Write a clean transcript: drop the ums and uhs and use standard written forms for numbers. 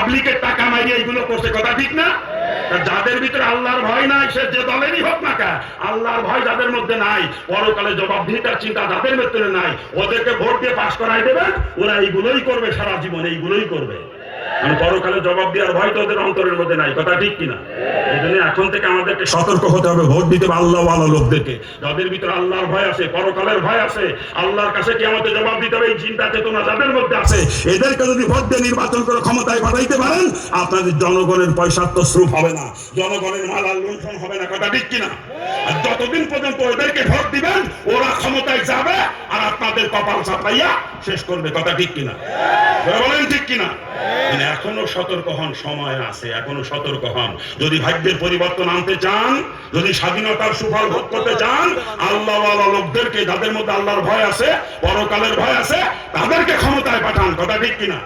পাবলিকের টাকা মারিয়ে এইগুলো করছে, কথা ঠিক না? যাদের ভিতরে আল্লাহর ভয় নাই, সে যে দলেরই হোক না কেন, আল্লাহর ভয় যাদের মধ্যে নাই, পরকালে জবাবদিহিতার চিন্তা যাদের ভিতরে নাই, ওদেরকে ভোট দিয়ে পাশ করাই দেবেন, ওরা এইগুলোই করবে সারা জীবন, এইগুলোই করবে। পরকালে জবাব দেওয়ার ভয় তো ওদের অন্তরের মধ্যে নাই, কথা ঠিক কিনা? এই জন্য এখন থেকে আমাদেরকে সতর্ক হতে হবে, ভোট দিতে হবে আল্লাহওয়ালা লোকদেরকে, যাদের ভিতরে আল্লাহর ভয় আছে, পরকালের ভয় আছে, আল্লাহর কাছে কিয়ামতে জবাব দিতে হবে, এই চিন্তা চেতনা যাদের মধ্যে আছে, এদেরকে যদি ভোট দিয়ে নির্বাচন করে ক্ষমতায় পাঠাইতে পারেন, আপনাদের জনগণের পয়সার তো স্রোত হবে না, জনগণের মাল আর লুণ্ঠন হবে না, কথা ঠিক কিনা? আর যতদিন পর্যন্ত ওদেরকে ভোট দিবেন, ওরা ক্ষমতায় যাবে আর আপনাদের কপাল চাপাইয়া শেষ করবে, কথা ঠিক কিনা? বলেন ঠিক কিনা? এখনো সতর্ক হন, সময় আছে, এখনো সতর্ক হন। যদি ভাগ্যের পরিবর্তন আনতে চান, যদি স্বাধীনতার সুফল ভোগ করতে চান, আল্লাহওয়ালা লোকদেরকে, যাদের মধ্যে আল্লাহর ভয় আছে, পরকালের ভয় আছে, তাদেরকে ক্ষমতায় পাঠান, কথা ঠিক কিনা?